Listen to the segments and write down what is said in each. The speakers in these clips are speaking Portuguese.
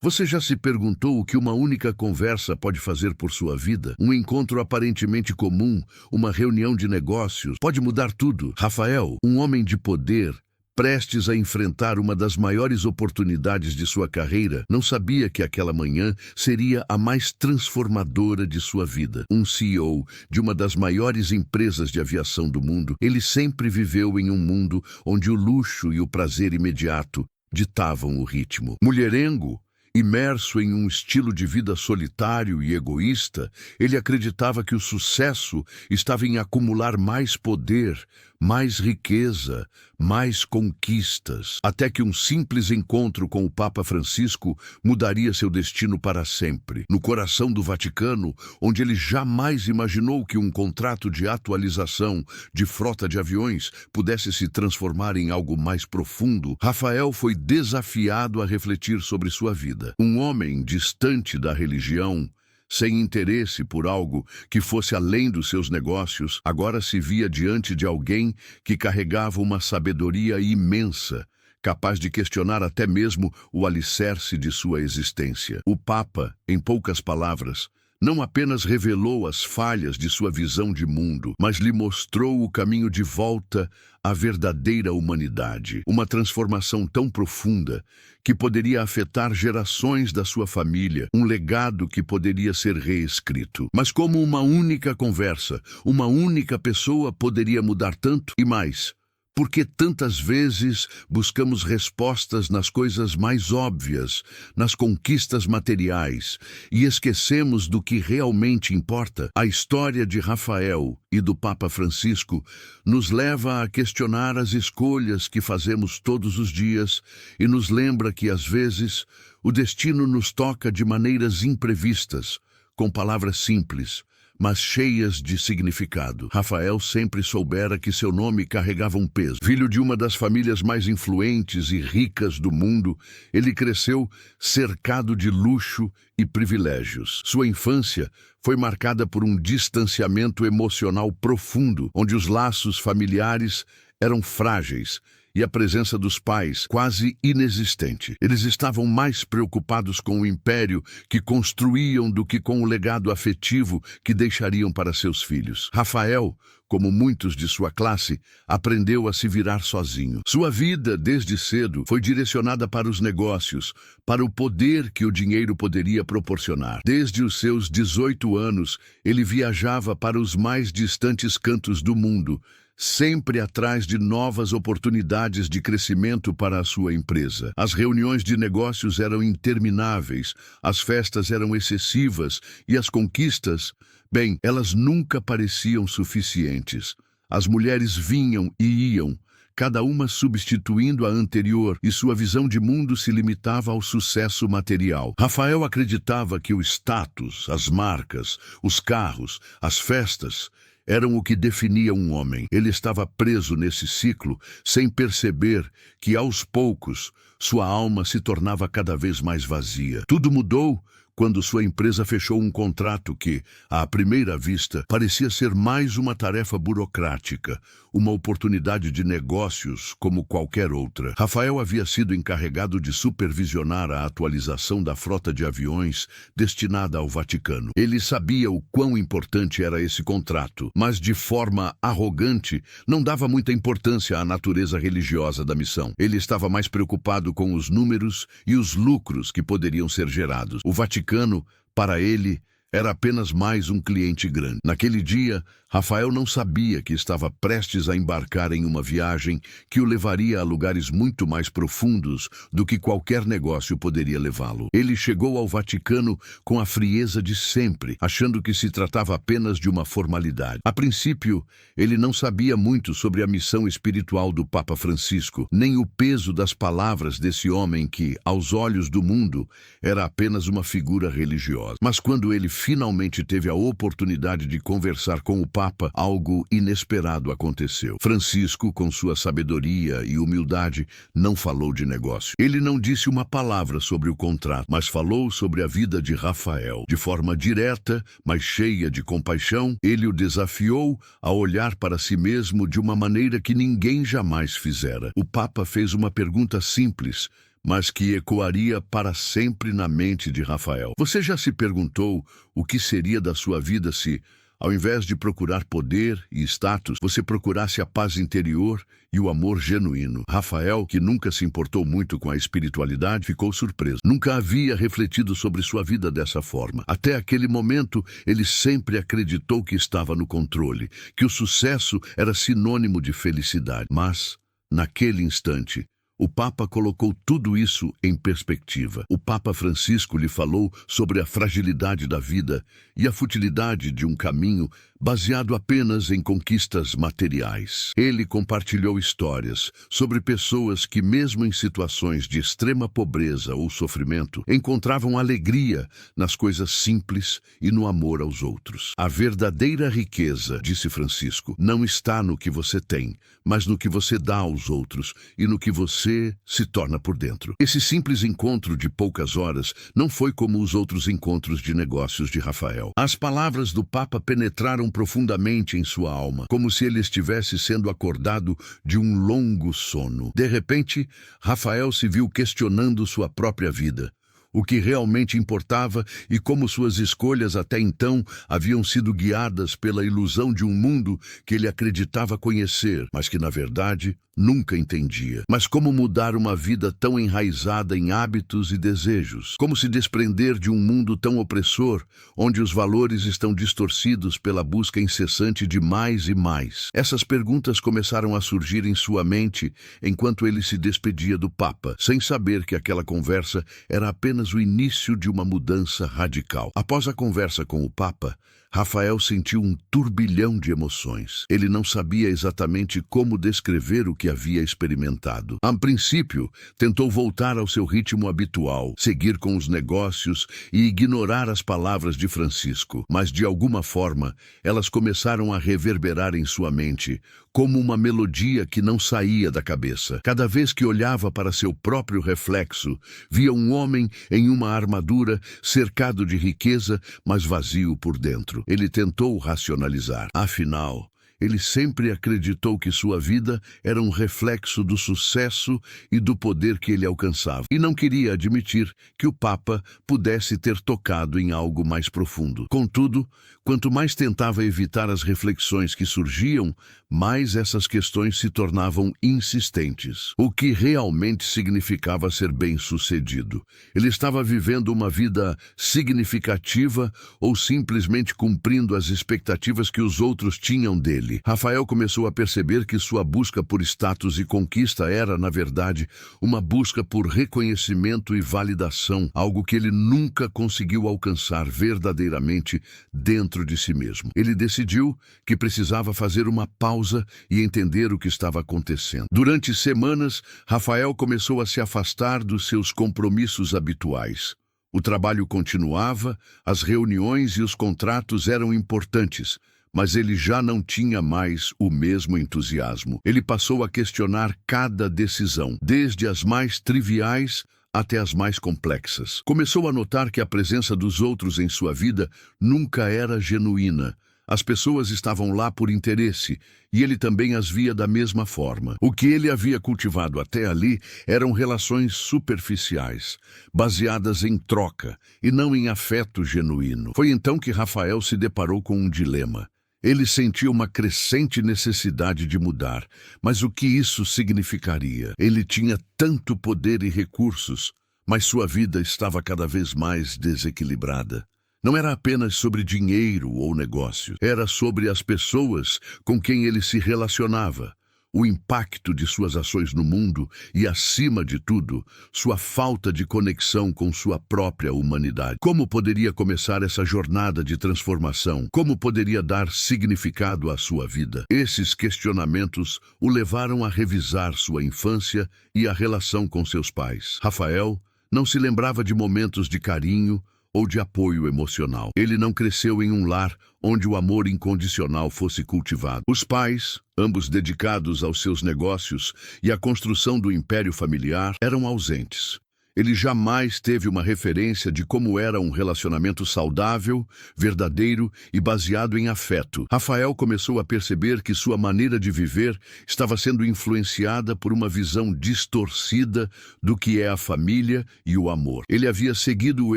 Você já se perguntou o que uma única conversa pode fazer por sua vida? Um encontro aparentemente comum, uma reunião de negócios, pode mudar tudo. Rafael, um homem de poder, prestes a enfrentar uma das maiores oportunidades de sua carreira, não sabia que aquela manhã seria a mais transformadora de sua vida. Um CEO de uma das maiores empresas de aviação do mundo, ele sempre viveu em um mundo onde o luxo e o prazer imediato ditavam o ritmo. Mulherengo, imerso em um estilo de vida solitário e egoísta, ele acreditava que o sucesso estava em acumular mais poder, mais riqueza, mais conquistas, até que um simples encontro com o Papa Francisco mudaria seu destino para sempre. No coração do Vaticano, onde ele jamais imaginou que um contrato de atualização de frota de aviões pudesse se transformar em algo mais profundo, Rafael foi desafiado a refletir sobre sua vida. Um homem distante da religião, sem interesse por algo que fosse além dos seus negócios, agora se via diante de alguém que carregava uma sabedoria imensa, capaz de questionar até mesmo o alicerce de sua existência. O Papa, em poucas palavras, não apenas revelou as falhas de sua visão de mundo, mas lhe mostrou o caminho de volta à verdadeira humanidade. Uma transformação tão profunda que poderia afetar gerações da sua família, um legado que poderia ser reescrito. Mas como uma única conversa, uma única pessoa poderia mudar tanto e mais? Porque tantas vezes buscamos respostas nas coisas mais óbvias, nas conquistas materiais, e esquecemos do que realmente importa. A história de Rafael e do Papa Francisco nos leva a questionar as escolhas que fazemos todos os dias e nos lembra que, às vezes, o destino nos toca de maneiras imprevistas, com palavras simples, mas cheias de significado. Rafael sempre soubera que seu nome carregava um peso. Filho de uma das famílias mais influentes e ricas do mundo, ele cresceu cercado de luxo e privilégios. Sua infância foi marcada por um distanciamento emocional profundo, onde os laços familiares eram frágeis e a presença dos pais quase inexistente. Eles estavam mais preocupados com o império que construíam do que com o legado afetivo que deixariam para seus filhos. Rafael, como muitos de sua classe, aprendeu a se virar sozinho. Sua vida, desde cedo, foi direcionada para os negócios, para o poder que o dinheiro poderia proporcionar. Desde os seus 18 anos, ele viajava para os mais distantes cantos do mundo, sempre atrás de novas oportunidades de crescimento para a sua empresa. As reuniões de negócios eram intermináveis, as festas eram excessivas e as conquistas, bem, elas nunca pareciam suficientes. As mulheres vinham e iam, cada uma substituindo a anterior, e sua visão de mundo se limitava ao sucesso material. Rafael acreditava que o status, as marcas, os carros, as festas eram o que definia um homem. Ele estava preso nesse ciclo, sem perceber que, aos poucos, sua alma se tornava cada vez mais vazia. Tudo mudou quando sua empresa fechou um contrato que, à primeira vista, parecia ser mais uma tarefa burocrática, uma oportunidade de negócios como qualquer outra. Rafael havia sido encarregado de supervisionar a atualização da frota de aviões destinada ao Vaticano. Ele sabia o quão importante era esse contrato, mas de forma arrogante não dava muita importância à natureza religiosa da missão. Ele estava mais preocupado com os números e os lucros que poderiam ser gerados. O Vaticano, para ele, era apenas mais um cliente grande. Naquele dia, Rafael não sabia que estava prestes a embarcar em uma viagem que o levaria a lugares muito mais profundos do que qualquer negócio poderia levá-lo. Ele chegou ao Vaticano com a frieza de sempre, achando que se tratava apenas de uma formalidade. A princípio, ele não sabia muito sobre a missão espiritual do Papa Francisco, nem o peso das palavras desse homem que, aos olhos do mundo, era apenas uma figura religiosa. Mas quando ele finalmente teve a oportunidade de conversar com o Papa, algo inesperado aconteceu. Francisco, com sua sabedoria e humildade, não falou de negócio. Ele não disse uma palavra sobre o contrato, mas falou sobre a vida de Rafael. De forma direta, mas cheia de compaixão, ele o desafiou a olhar para si mesmo de uma maneira que ninguém jamais fizera. O Papa fez uma pergunta simples, mas que ecoaria para sempre na mente de Rafael. Você já se perguntou o que seria da sua vida se, ao invés de procurar poder e status, você procurasse a paz interior e o amor genuíno? Rafael, que nunca se importou muito com a espiritualidade, ficou surpreso. Nunca havia refletido sobre sua vida dessa forma. Até aquele momento, ele sempre acreditou que estava no controle, que o sucesso era sinônimo de felicidade. Mas, naquele instante, o Papa colocou tudo isso em perspectiva. O Papa Francisco lhe falou sobre a fragilidade da vida e a futilidade de um caminho baseado apenas em conquistas materiais. Ele compartilhou histórias sobre pessoas que, mesmo em situações de extrema pobreza ou sofrimento, encontravam alegria nas coisas simples e no amor aos outros. A verdadeira riqueza, disse Francisco, não está no que você tem, mas no que você dá aos outros e no que você se torna por dentro. Esse simples encontro de poucas horas não foi como os outros encontros de negócios de Rafael. As palavras do Papa penetraram profundamente em sua alma, como se ele estivesse sendo acordado de um longo sono. De repente, Rafael se viu questionando sua própria vida, o que realmente importava e como suas escolhas até então haviam sido guiadas pela ilusão de um mundo que ele acreditava conhecer, mas que, na verdade, nunca entendia. Mas como mudar uma vida tão enraizada em hábitos e desejos? Como se desprender de um mundo tão opressor, onde os valores estão distorcidos pela busca incessante de mais e mais? Essas perguntas começaram a surgir em sua mente enquanto ele se despedia do Papa, sem saber que aquela conversa era apenas o início de uma mudança radical. Após a conversa com o Papa, Rafael sentiu um turbilhão de emoções. Ele não sabia exatamente como descrever o que havia experimentado. A princípio, tentou voltar ao seu ritmo habitual, seguir com os negócios e ignorar as palavras de Francisco. Mas, de alguma forma, elas começaram a reverberar em sua mente, como uma melodia que não saía da cabeça. Cada vez que olhava para seu próprio reflexo, via um homem em uma armadura, cercado de riqueza, mas vazio por dentro. Ele tentou racionalizar. Afinal, ele sempre acreditou que sua vida era um reflexo do sucesso e do poder que ele alcançava. E não queria admitir que o Papa pudesse ter tocado em algo mais profundo. Contudo, quanto mais tentava evitar as reflexões que surgiam, mais essas questões se tornavam insistentes. O que realmente significava ser bem-sucedido? Ele estava vivendo uma vida significativa ou simplesmente cumprindo as expectativas que os outros tinham dele? Rafael começou a perceber que sua busca por status e conquista era, na verdade, uma busca por reconhecimento e validação, algo que ele nunca conseguiu alcançar verdadeiramente dentro de si mesmo. Ele decidiu que precisava fazer uma pausa e entender o que estava acontecendo. Durante semanas, Rafael começou a se afastar dos seus compromissos habituais. O trabalho continuava, as reuniões e os contratos eram importantes, mas ele já não tinha mais o mesmo entusiasmo. Ele passou a questionar cada decisão, desde as mais triviais até as mais complexas. Começou a notar que a presença dos outros em sua vida nunca era genuína. As pessoas estavam lá por interesse, e ele também as via da mesma forma. O que ele havia cultivado até ali eram relações superficiais, baseadas em troca e não em afeto genuíno. Foi então que Rafael se deparou com um dilema. Ele sentia uma crescente necessidade de mudar, mas o que isso significaria? Ele tinha tanto poder e recursos, mas sua vida estava cada vez mais desequilibrada. Não era apenas sobre dinheiro ou negócio, era sobre as pessoas com quem ele se relacionava, o impacto de suas ações no mundo e, acima de tudo, sua falta de conexão com sua própria humanidade. Como poderia começar essa jornada de transformação? Como poderia dar significado à sua vida? Esses questionamentos o levaram a revisar sua infância e a relação com seus pais. Rafael não se lembrava de momentos de carinho ou de apoio emocional. Ele não cresceu em um lar onde o amor incondicional fosse cultivado. Os pais, ambos dedicados aos seus negócios e à construção do império familiar, eram ausentes. Ele jamais teve uma referência de como era um relacionamento saudável, verdadeiro e baseado em afeto. Rafael começou a perceber que sua maneira de viver estava sendo influenciada por uma visão distorcida do que é a família e o amor. Ele havia seguido o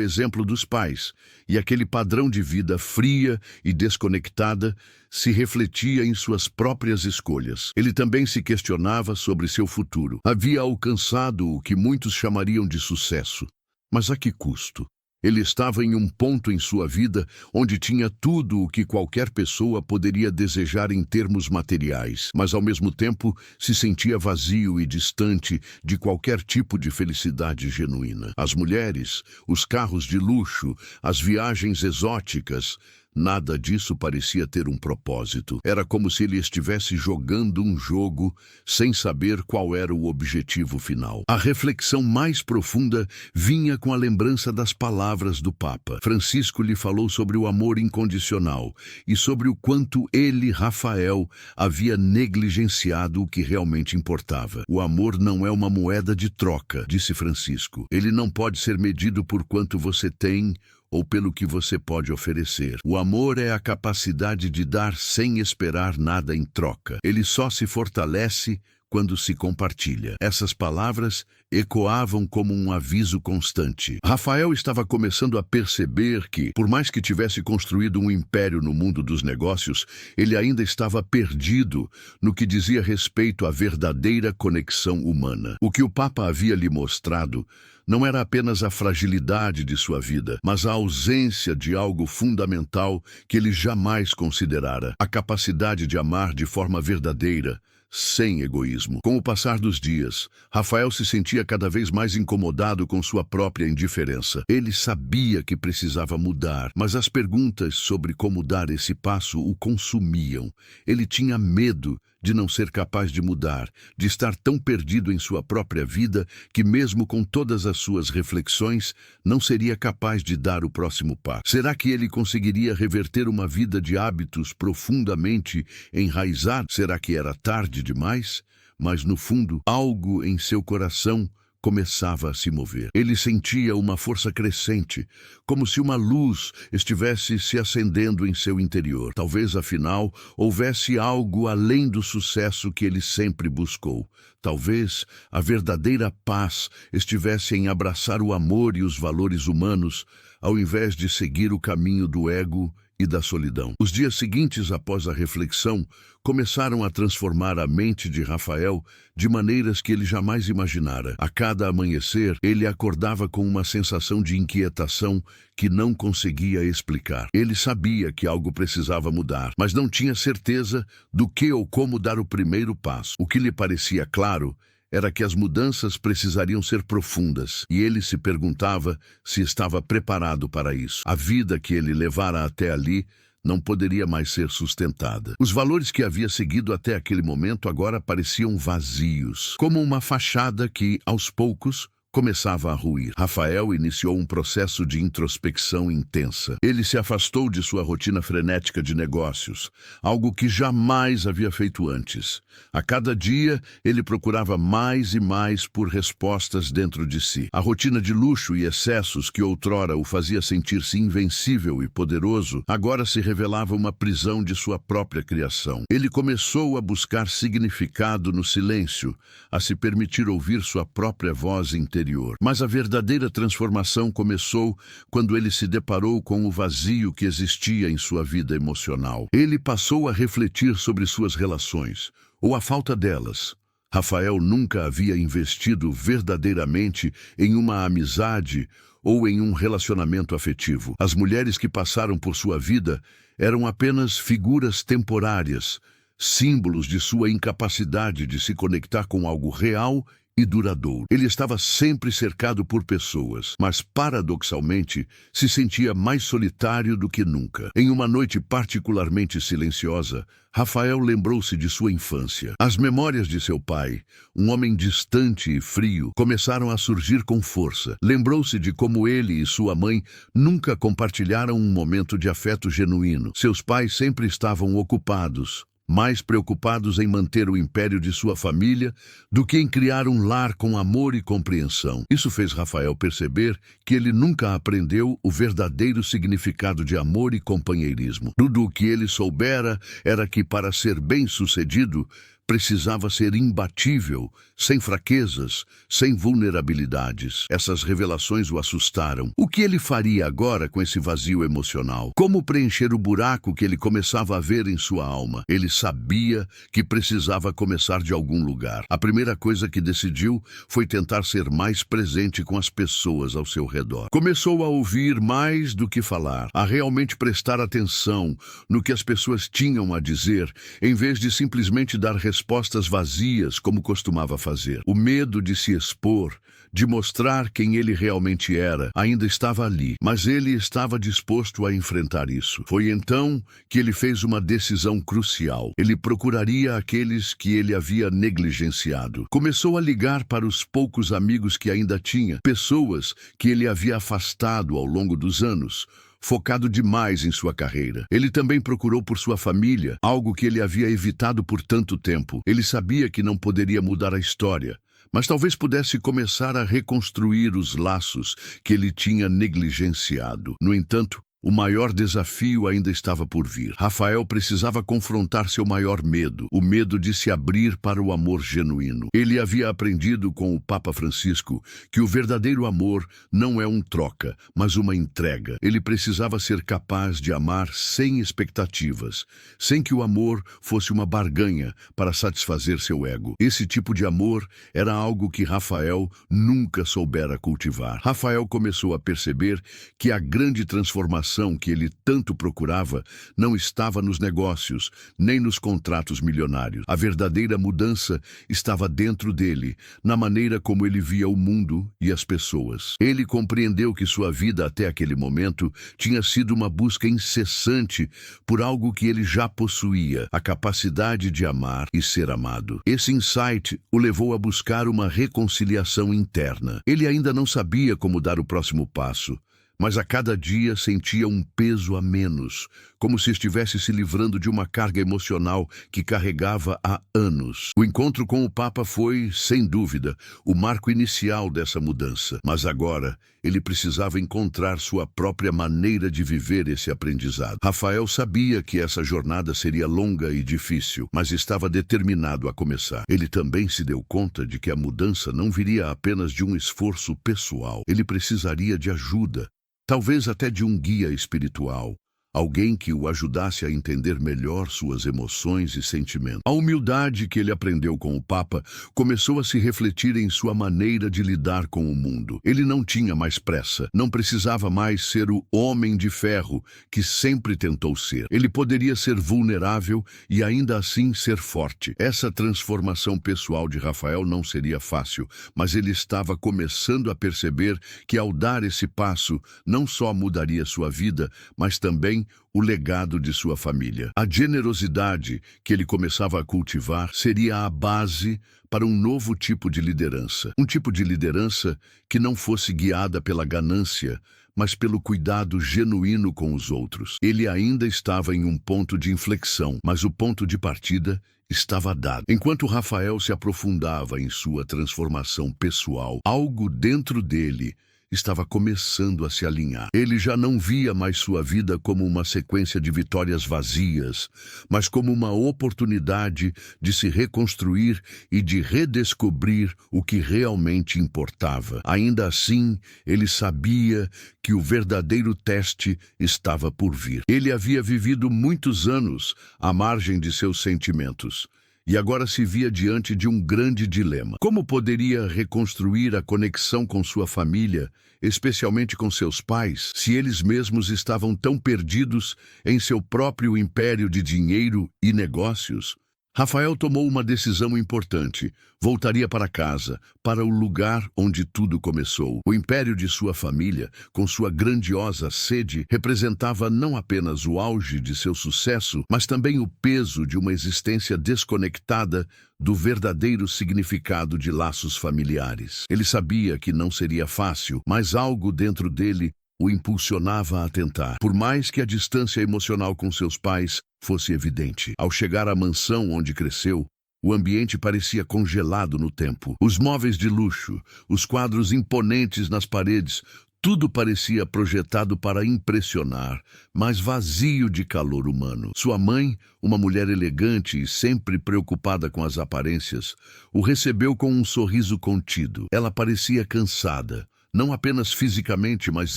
exemplo dos pais, e aquele padrão de vida fria e desconectada se refletia em suas próprias escolhas. Ele também se questionava sobre seu futuro. Havia alcançado o que muitos chamariam de sucesso. Mas a que custo? Ele estava em um ponto em sua vida onde tinha tudo o que qualquer pessoa poderia desejar em termos materiais, mas ao mesmo tempo se sentia vazio e distante de qualquer tipo de felicidade genuína. As mulheres, os carros de luxo, as viagens exóticas, nada disso parecia ter um propósito. Era como se ele estivesse jogando um jogo sem saber qual era o objetivo final. A reflexão mais profunda vinha com a lembrança das palavras do Papa. Francisco lhe falou sobre o amor incondicional e sobre o quanto ele, Rafael, havia negligenciado o que realmente importava. O amor não é uma moeda de troca, disse Francisco. Ele não pode ser medido por quanto você tem ou pelo que você pode oferecer. O amor é a capacidade de dar sem esperar nada em troca. Ele só se fortalece quando se compartilha. Essas palavras ecoavam como um aviso constante. Rafael estava começando a perceber que, por mais que tivesse construído um império no mundo dos negócios, ele ainda estava perdido no que dizia respeito à verdadeira conexão humana. O que o Papa havia lhe mostrado não era apenas a fragilidade de sua vida, mas a ausência de algo fundamental que ele jamais considerara: a capacidade de amar de forma verdadeira, sem egoísmo. Com o passar dos dias, Rafael se sentia cada vez mais incomodado com sua própria indiferença. Ele sabia que precisava mudar, mas as perguntas sobre como dar esse passo o consumiam. Ele tinha medo de não ser capaz de mudar, de estar tão perdido em sua própria vida que, mesmo com todas as suas reflexões, não seria capaz de dar o próximo passo. Será que ele conseguiria reverter uma vida de hábitos profundamente enraizados? Será que era tarde demais? Mas, no fundo, algo em seu coração começava a se mover. Ele sentia uma força crescente, como se uma luz estivesse se acendendo em seu interior. Talvez, afinal, houvesse algo além do sucesso que ele sempre buscou. Talvez a verdadeira paz estivesse em abraçar o amor e os valores humanos, ao invés de seguir o caminho do ego e da solidão. Os dias seguintes após a reflexão começaram a transformar a mente de Rafael de maneiras que ele jamais imaginara. A cada amanhecer, ele acordava com uma sensação de inquietação que não conseguia explicar. Ele sabia que algo precisava mudar, mas não tinha certeza do que ou como dar o primeiro passo. O que lhe parecia claro era que as mudanças precisariam ser profundas, e ele se perguntava se estava preparado para isso. A vida que ele levara até ali não poderia mais ser sustentada. Os valores que havia seguido até aquele momento agora pareciam vazios, como uma fachada que, aos poucos, começava a ruir. Rafael iniciou um processo de introspecção intensa. Ele se afastou de sua rotina frenética de negócios, algo que jamais havia feito antes. A cada dia, ele procurava mais e mais por respostas dentro de si. A rotina de luxo e excessos que outrora o fazia sentir-se invencível e poderoso, agora se revelava uma prisão de sua própria criação. Ele começou a buscar significado no silêncio, a se permitir ouvir sua própria voz interior. Mas a verdadeira transformação começou quando ele se deparou com o vazio que existia em sua vida emocional. Ele passou a refletir sobre suas relações, ou a falta delas. Rafael nunca havia investido verdadeiramente em uma amizade ou em um relacionamento afetivo. As mulheres que passaram por sua vida eram apenas figuras temporárias, símbolos de sua incapacidade de se conectar com algo real e duradouro. Ele estava sempre cercado por pessoas, mas paradoxalmente se sentia mais solitário do que nunca. Em uma noite particularmente silenciosa, Rafael lembrou-se de sua infância. As memórias de seu pai, um homem distante e frio, começaram a surgir com força. Lembrou-se de como ele e sua mãe nunca compartilharam um momento de afeto genuíno. Seus pais sempre estavam ocupados, mais preocupados em manter o império de sua família do que em criar um lar com amor e compreensão. Isso fez Rafael perceber que ele nunca aprendeu o verdadeiro significado de amor e companheirismo. Tudo o que ele soubera era que, para ser bem-sucedido, precisava ser imbatível, sem fraquezas, sem vulnerabilidades. Essas revelações o assustaram. O que ele faria agora com esse vazio emocional? Como preencher o buraco que ele começava a ver em sua alma? Ele sabia que precisava começar de algum lugar. A primeira coisa que decidiu foi tentar ser mais presente com as pessoas ao seu redor. Começou a ouvir mais do que falar, a realmente prestar atenção no que as pessoas tinham a dizer, em vez de simplesmente dar respostas vazias, como costumava fazer. O medo de se expor, de mostrar quem ele realmente era, ainda estava ali, mas ele estava disposto a enfrentar isso. Foi então que ele fez uma decisão crucial. Ele procuraria aqueles que ele havia negligenciado. Começou a ligar para os poucos amigos que ainda tinha, pessoas que ele havia afastado ao longo dos anos, focado demais em sua carreira. Ele também procurou por sua família, algo que ele havia evitado por tanto tempo. Ele sabia que não poderia mudar a história, mas talvez pudesse começar a reconstruir os laços que ele tinha negligenciado. No entanto, o maior desafio ainda estava por vir. Rafael precisava confrontar seu maior medo, o medo de se abrir para o amor genuíno. Ele havia aprendido com o Papa Francisco que o verdadeiro amor não é um troca, mas uma entrega. Ele precisava ser capaz de amar sem expectativas, sem que o amor fosse uma barganha para satisfazer seu ego. Esse tipo de amor era algo que Rafael nunca soubera cultivar. Rafael começou a perceber que a grande transformação que ele tanto procurava não estava nos negócios, nem nos contratos milionários. A verdadeira mudança estava dentro dele, na maneira como ele via o mundo e as pessoas. Ele compreendeu que sua vida até aquele momento tinha sido uma busca incessante por algo que ele já possuía, a capacidade de amar e ser amado. Esse insight o levou a buscar uma reconciliação interna. Ele ainda não sabia como dar o próximo passo, mas a cada dia sentia um peso a menos, como se estivesse se livrando de uma carga emocional que carregava há anos. O encontro com o Papa foi, sem dúvida, o marco inicial dessa mudança, mas agora ele precisava encontrar sua própria maneira de viver esse aprendizado. Rafael sabia que essa jornada seria longa e difícil, mas estava determinado a começar. Ele também se deu conta de que a mudança não viria apenas de um esforço pessoal. Ele precisaria de ajuda, talvez até de um guia espiritual, alguém que o ajudasse a entender melhor suas emoções e sentimentos. A humildade que ele aprendeu com o Papa começou a se refletir em sua maneira de lidar com o mundo. Ele não tinha mais pressa, não precisava mais ser o homem de ferro que sempre tentou ser. Ele poderia ser vulnerável e ainda assim ser forte. Essa transformação pessoal de Rafael não seria fácil, mas ele estava começando a perceber que ao dar esse passo, não só mudaria sua vida, mas também o legado de sua família. A generosidade que ele começava a cultivar seria a base para um novo tipo de liderança. Um tipo de liderança que não fosse guiada pela ganância, mas pelo cuidado genuíno com os outros. Ele ainda estava em um ponto de inflexão, mas o ponto de partida estava dado. Enquanto Rafael se aprofundava em sua transformação pessoal, algo dentro dele estava começando a se alinhar. Ele já não via mais sua vida como uma sequência de vitórias vazias, mas como uma oportunidade de se reconstruir e de redescobrir o que realmente importava. Ainda assim, ele sabia que o verdadeiro teste estava por vir. Ele havia vivido muitos anos à margem de seus sentimentos, e agora se via diante de um grande dilema. Como poderia reconstruir a conexão com sua família, especialmente com seus pais, se eles mesmos estavam tão perdidos em seu próprio império de dinheiro e negócios? Rafael tomou uma decisão importante. Voltaria para casa, para o lugar onde tudo começou. O império de sua família, com sua grandiosa sede, representava não apenas o auge de seu sucesso, mas também o peso de uma existência desconectada do verdadeiro significado de laços familiares. Ele sabia que não seria fácil, mas algo dentro dele o impulsionava a tentar, por mais que a distância emocional com seus pais fosse evidente. Ao chegar à mansão onde cresceu, o ambiente parecia congelado no tempo. Os móveis de luxo, os quadros imponentes nas paredes, tudo parecia projetado para impressionar, mas vazio de calor humano. Sua mãe, uma mulher elegante e sempre preocupada com as aparências, o recebeu com um sorriso contido. Ela parecia cansada, não apenas fisicamente, mas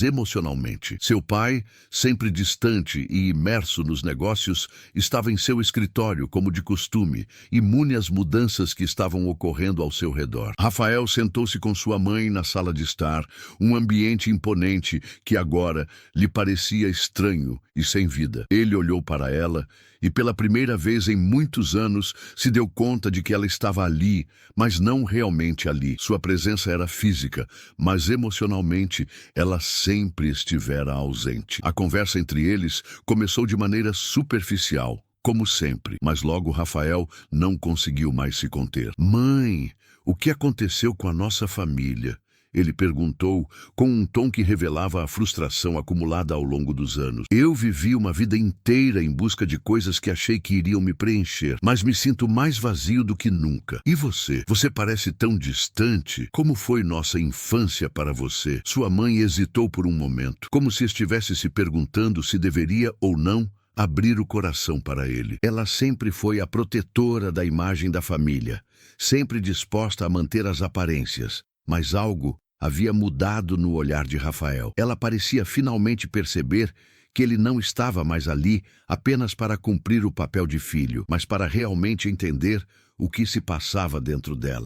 emocionalmente. Seu pai, sempre distante e imerso nos negócios, estava em seu escritório, como de costume, imune às mudanças que estavam ocorrendo ao seu redor. Rafael sentou-se com sua mãe na sala de estar, um ambiente imponente que agora lhe parecia estranho e sem vida. Ele olhou para ela e, pela primeira vez em muitos anos, se deu conta de que ela estava ali, mas não realmente ali. Sua presença era física, mas emocionalmente ela sempre estivera ausente. A conversa entre eles começou de maneira superficial, como sempre, mas logo Rafael não conseguiu mais se conter. "Mãe, o que aconteceu com a nossa família?" Ele perguntou com um tom que revelava a frustração acumulada ao longo dos anos. "Eu vivi uma vida inteira em busca de coisas que achei que iriam me preencher, mas me sinto mais vazio do que nunca. E você? Você parece tão distante. Como foi nossa infância para você?" Sua mãe hesitou por um momento, como se estivesse se perguntando se deveria ou não abrir o coração para ele. Ela sempre foi a protetora da imagem da família, sempre disposta a manter as aparências. Mas algo havia mudado no olhar de Rafael. Ela parecia finalmente perceber que ele não estava mais ali apenas para cumprir o papel de filho, mas para realmente entender o que se passava dentro dela.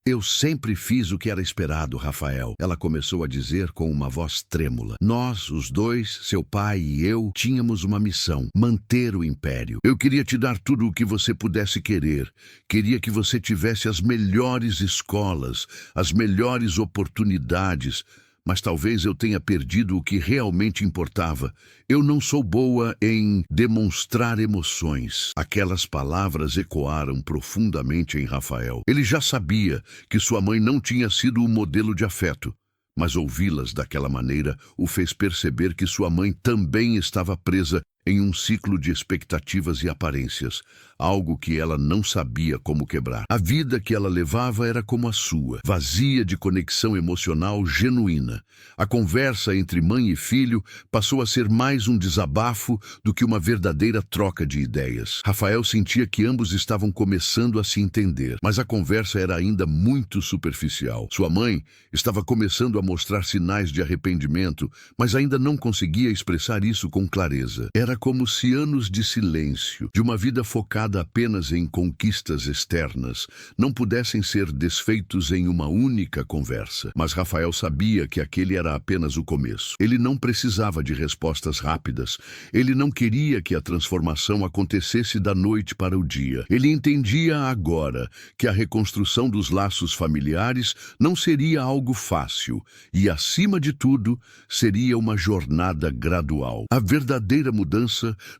Eu sempre fiz o que era esperado, Rafael," ela começou a dizer com uma voz trêmula. "Nós, os dois, seu pai e eu, tínhamos uma missão: manter o império. Eu queria te dar tudo o que você pudesse querer. Queria que você tivesse as melhores escolas, as melhores oportunidades. Mas talvez eu tenha perdido o que realmente importava. Eu não sou boa em demonstrar emoções." Aquelas palavras ecoaram profundamente em Rafael. Ele já sabia que sua mãe não tinha sido o modelo de afeto, mas ouvi-las daquela maneira o fez perceber que sua mãe também estava presa em um ciclo de expectativas e aparências, algo que ela não sabia como quebrar. A vida que ela levava era como a sua, vazia de conexão emocional genuína. A conversa entre mãe e filho passou a ser mais um desabafo do que uma verdadeira troca de ideias. Rafael sentia que ambos estavam começando a se entender, mas a conversa era ainda muito superficial. Sua mãe estava começando a mostrar sinais de arrependimento, mas ainda não conseguia expressar isso com clareza. Era como se anos de silêncio, de uma vida focada apenas em conquistas externas, não pudessem ser desfeitos em uma única conversa. Mas Rafael sabia que aquele era apenas o começo. Ele não precisava de respostas rápidas. Ele não queria que a transformação acontecesse da noite para o dia. Ele entendia agora que a reconstrução dos laços familiares não seria algo fácil e, acima de tudo, seria uma jornada gradual. A verdadeira mudança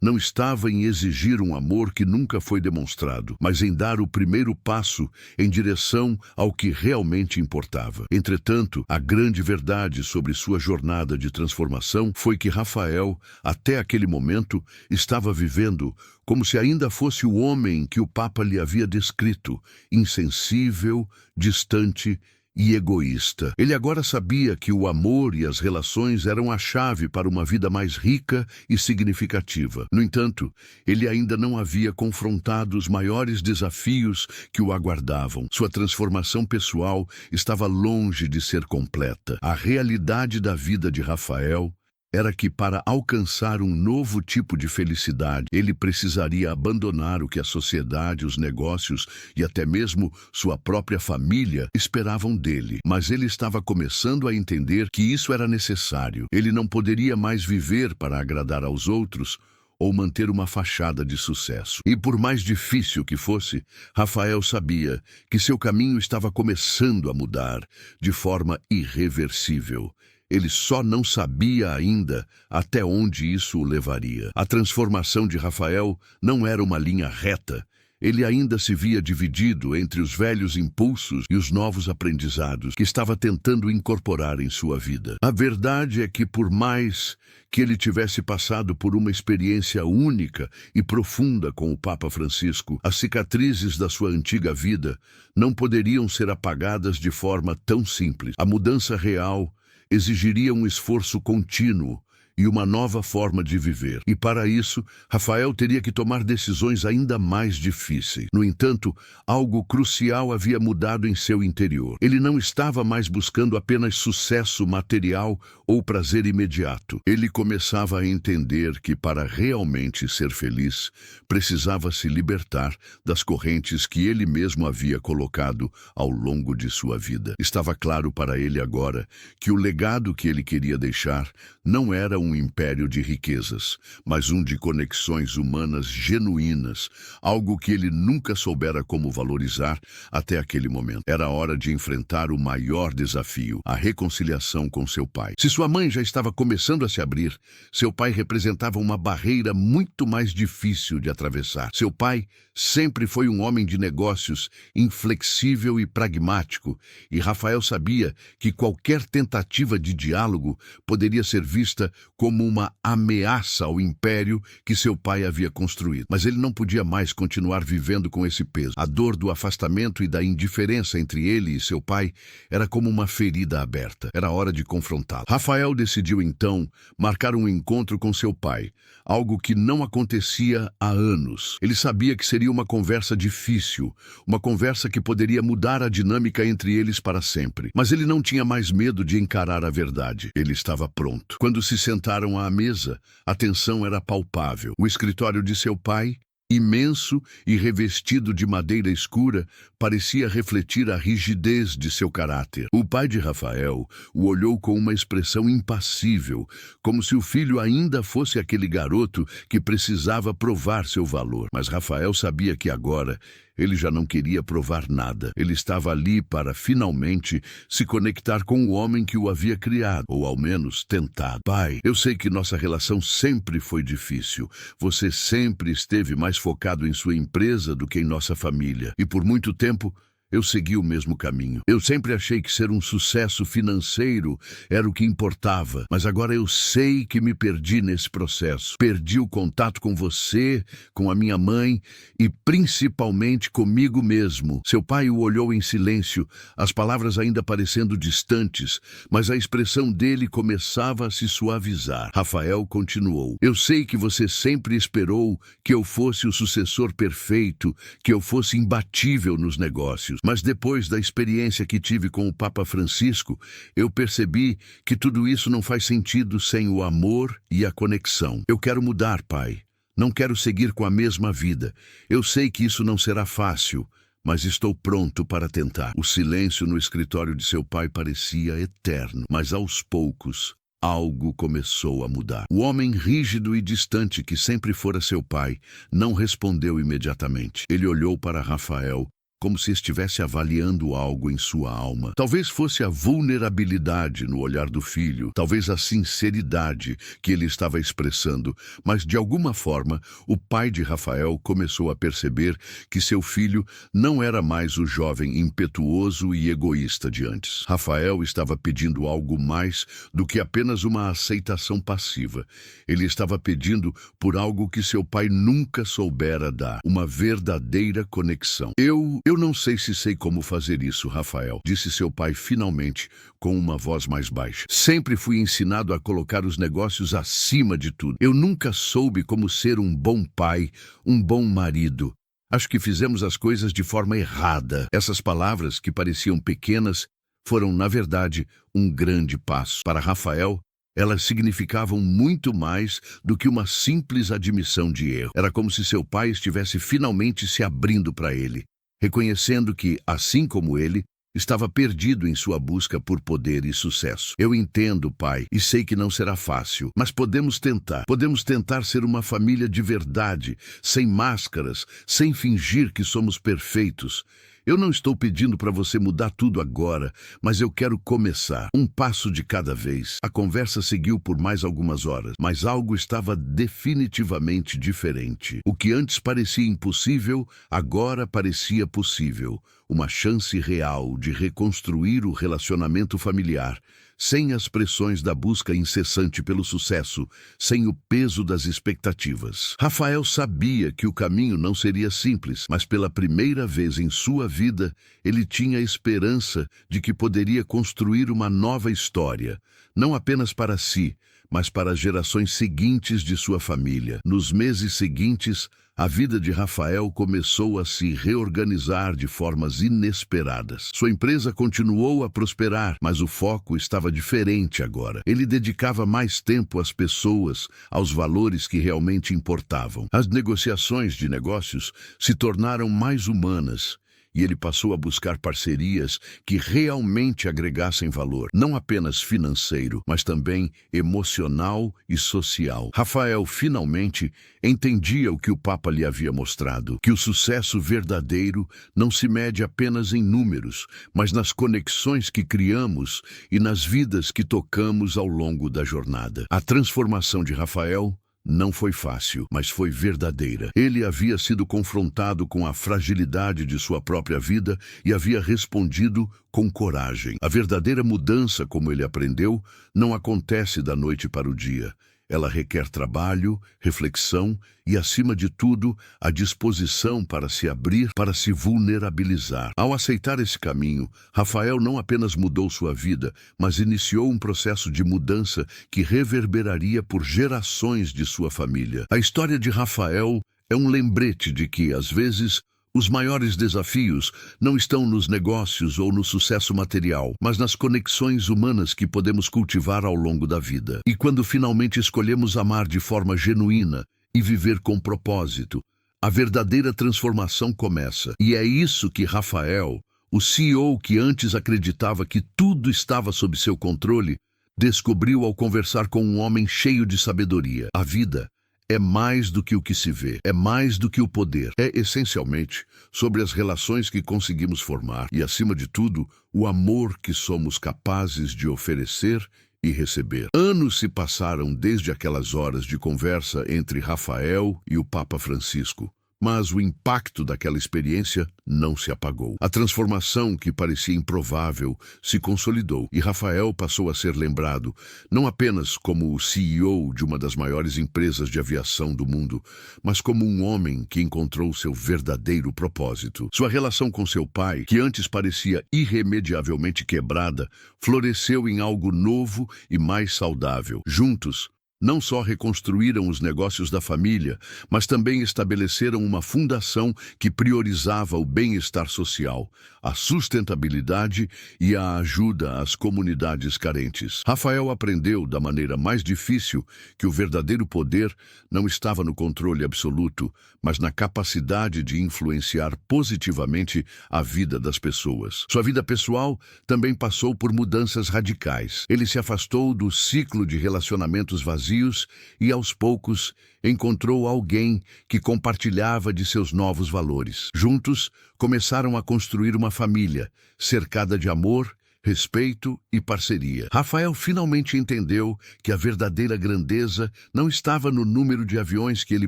não estava em exigir um amor que nunca foi demonstrado, mas em dar o primeiro passo em direção ao que realmente importava. Entretanto, a grande verdade sobre sua jornada de transformação foi que Rafael, até aquele momento, estava vivendo como se ainda fosse o homem que o Papa lhe havia descrito, insensível, distante e egoísta. Ele agora sabia que o amor e as relações eram a chave para uma vida mais rica e significativa. No entanto, ele ainda não havia confrontado os maiores desafios que o aguardavam. Sua transformação pessoal estava longe de ser completa. A realidade da vida de Rafael era que, para alcançar um novo tipo de felicidade, ele precisaria abandonar o que a sociedade, os negócios e até mesmo sua própria família esperavam dele. Mas ele estava começando a entender que isso era necessário. Ele não poderia mais viver para agradar aos outros ou manter uma fachada de sucesso. E por mais difícil que fosse, Rafael sabia que seu caminho estava começando a mudar de forma irreversível. Ele só não sabia ainda até onde isso o levaria. A transformação de Rafael não era uma linha reta. Ele ainda se via dividido entre os velhos impulsos e os novos aprendizados que estava tentando incorporar em sua vida. A verdade é que, por mais que ele tivesse passado por uma experiência única e profunda com o Papa Francisco, as cicatrizes da sua antiga vida não poderiam ser apagadas de forma tão simples. A mudança real exigiria um esforço contínuo e uma nova forma de viver. E para isso, Rafael teria que tomar decisões ainda mais difíceis. No entanto, algo crucial havia mudado em seu interior. Ele não estava mais buscando apenas sucesso material ou prazer imediato. Ele começava a entender que, para realmente ser feliz, precisava se libertar das correntes que ele mesmo havia colocado ao longo de sua vida. Estava claro para ele agora que o legado que ele queria deixar não era um império de riquezas, mas um de conexões humanas genuínas, algo que ele nunca soubera como valorizar até aquele momento. Era hora de enfrentar o maior desafio, a reconciliação com seu pai. Se sua mãe já estava começando a se abrir, seu pai representava uma barreira muito mais difícil de atravessar. Seu pai sempre foi um homem de negócios, inflexível e pragmático, e Rafael sabia que qualquer tentativa de diálogo poderia ser vista como uma ameaça ao império que seu pai havia construído. Mas ele não podia mais continuar vivendo com esse peso. A dor do afastamento e da indiferença entre ele e seu pai era como uma ferida aberta. Era hora de confrontá-lo. Rafael decidiu então marcar um encontro com seu pai, algo que não acontecia há anos. Ele sabia que seria uma conversa difícil, uma conversa que poderia mudar a dinâmica entre eles para sempre. Mas ele não tinha mais medo de encarar a verdade. Ele estava pronto. Quando se sentaram à mesa, a tensão era palpável. O escritório de seu pai, imenso e revestido de madeira escura, parecia refletir a rigidez de seu caráter. O pai de Rafael o olhou com uma expressão impassível, como se o filho ainda fosse aquele garoto que precisava provar seu valor. Mas Rafael sabia que agora ele já não queria provar nada. Ele estava ali para, finalmente, se conectar com o homem que o havia criado, ou ao menos tentado. Pai, eu sei que nossa relação sempre foi difícil. Você sempre esteve mais focado em sua empresa do que em nossa família. E por muito tempo, eu segui o mesmo caminho. Eu sempre achei que ser um sucesso financeiro era o que importava, mas agora eu sei que me perdi nesse processo. Perdi o contato com você, com a minha mãe e principalmente comigo mesmo. Seu pai o olhou em silêncio, as palavras ainda parecendo distantes, mas a expressão dele começava a se suavizar. Rafael continuou: eu sei que você sempre esperou que eu fosse o sucessor perfeito, que eu fosse imbatível nos negócios. Mas depois da experiência que tive com o Papa Francisco, eu percebi que tudo isso não faz sentido sem o amor e a conexão. Eu quero mudar, pai. Não quero seguir com a mesma vida. Eu sei que isso não será fácil, mas estou pronto para tentar. O silêncio no escritório de seu pai parecia eterno, mas aos poucos algo começou a mudar. O homem rígido e distante que sempre fora seu pai não respondeu imediatamente. Ele olhou para Rafael como se estivesse avaliando algo em sua alma. Talvez fosse a vulnerabilidade no olhar do filho, talvez a sinceridade que ele estava expressando, mas de alguma forma o pai de Rafael começou a perceber que seu filho não era mais o jovem impetuoso e egoísta de antes. Rafael estava pedindo algo mais do que apenas uma aceitação passiva. Ele estava pedindo por algo que seu pai nunca soubera dar, uma verdadeira conexão. Eu não sei se sei como fazer isso, Rafael, disse seu pai finalmente, com uma voz mais baixa. Sempre fui ensinado a colocar os negócios acima de tudo. Eu nunca soube como ser um bom pai, um bom marido. Acho que fizemos as coisas de forma errada. Essas palavras, que pareciam pequenas, foram, na verdade, um grande passo. Para Rafael, elas significavam muito mais do que uma simples admissão de erro. Era como se seu pai estivesse finalmente se abrindo para ele, reconhecendo que, assim como ele, estava perdido em sua busca por poder e sucesso. Eu entendo, pai, e sei que não será fácil, mas podemos tentar. Podemos tentar ser uma família de verdade, sem máscaras, sem fingir que somos perfeitos. Eu não estou pedindo para você mudar tudo agora, mas eu quero começar, um passo de cada vez. A conversa seguiu por mais algumas horas, mas algo estava definitivamente diferente. O que antes parecia impossível, agora parecia possível. Uma chance real de reconstruir o relacionamento familiar, sem as pressões da busca incessante pelo sucesso, sem o peso das expectativas. Rafael sabia que o caminho não seria simples, mas pela primeira vez em sua vida, ele tinha a esperança de que poderia construir uma nova história, não apenas para si, mas para as gerações seguintes de sua família. Nos meses seguintes, a vida de Rafael começou a se reorganizar de formas inesperadas. Sua empresa continuou a prosperar, mas o foco estava diferente agora. Ele dedicava mais tempo às pessoas, aos valores que realmente importavam. As negociações de negócios se tornaram mais humanas, e ele passou a buscar parcerias que realmente agregassem valor, não apenas financeiro, mas também emocional e social. Rafael finalmente entendia o que o Papa lhe havia mostrado, que o sucesso verdadeiro não se mede apenas em números, mas nas conexões que criamos e nas vidas que tocamos ao longo da jornada. A transformação de Rafael não foi fácil, mas foi verdadeira. Ele havia sido confrontado com a fragilidade de sua própria vida e havia respondido com coragem. A verdadeira mudança, como ele aprendeu, não acontece da noite para o dia. Ela requer trabalho, reflexão e, acima de tudo, a disposição para se abrir, para se vulnerabilizar. Ao aceitar esse caminho, Rafael não apenas mudou sua vida, mas iniciou um processo de mudança que reverberaria por gerações de sua família. A história de Rafael é um lembrete de que, às vezes, os maiores desafios não estão nos negócios ou no sucesso material, mas nas conexões humanas que podemos cultivar ao longo da vida. E quando finalmente escolhemos amar de forma genuína e viver com propósito, a verdadeira transformação começa. E é isso que Rafael, o CEO que antes acreditava que tudo estava sob seu controle, descobriu ao conversar com um homem cheio de sabedoria. A vida é mais do que o que se vê, é mais do que o poder. É essencialmente sobre as relações que conseguimos formar e, acima de tudo, o amor que somos capazes de oferecer e receber. Anos se passaram desde aquelas horas de conversa entre Rafael e o Papa Francisco. Mas o impacto daquela experiência não se apagou. A transformação que parecia improvável se consolidou e Rafael passou a ser lembrado não apenas como o CEO de uma das maiores empresas de aviação do mundo, mas como um homem que encontrou seu verdadeiro propósito. Sua relação com seu pai, que antes parecia irremediavelmente quebrada, floresceu em algo novo e mais saudável. Juntos, não só reconstruíram os negócios da família, mas também estabeleceram uma fundação que priorizava o bem-estar social, a sustentabilidade e a ajuda às comunidades carentes. Rafael aprendeu, da maneira mais difícil, que o verdadeiro poder não estava no controle absoluto, mas na capacidade de influenciar positivamente a vida das pessoas. Sua vida pessoal também passou por mudanças radicais. Ele se afastou do ciclo de relacionamentos vazios e, aos poucos, encontrou alguém que compartilhava de seus novos valores. Juntos, começaram a construir uma família, cercada de amor, respeito e parceria. Rafael finalmente entendeu que a verdadeira grandeza não estava no número de aviões que ele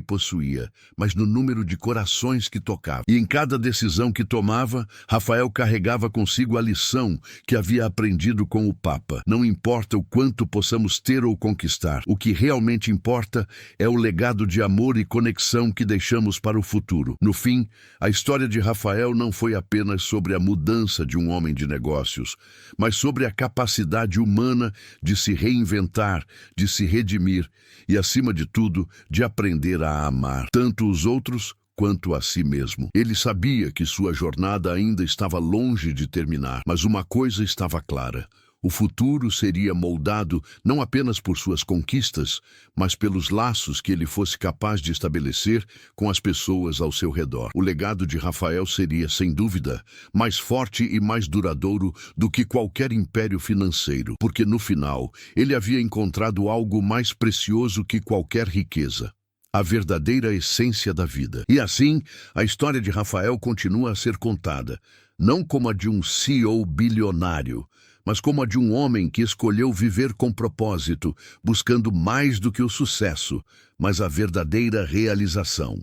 possuía, mas no número de corações que tocava. E em cada decisão que tomava, Rafael carregava consigo a lição que havia aprendido com o Papa. Não importa o quanto possamos ter ou conquistar, o que realmente importa é o legado de amor e conexão que deixamos para o futuro. No fim, a história de Rafael não foi apenas sobre a mudança de um homem de negócios, mas sobre a capacidade humana de se reinventar, de se redimir e, acima de tudo, de aprender a amar tanto os outros quanto a si mesmo. Ele sabia que sua jornada ainda estava longe de terminar, mas uma coisa estava clara: o futuro seria moldado não apenas por suas conquistas, mas pelos laços que ele fosse capaz de estabelecer com as pessoas ao seu redor. O legado de Rafael seria, sem dúvida, mais forte e mais duradouro do que qualquer império financeiro, porque no final ele havia encontrado algo mais precioso que qualquer riqueza: a verdadeira essência da vida. E assim, a história de Rafael continua a ser contada, não como a de um CEO bilionário, mas como a de um homem que escolheu viver com propósito, buscando mais do que o sucesso, mas a verdadeira realização.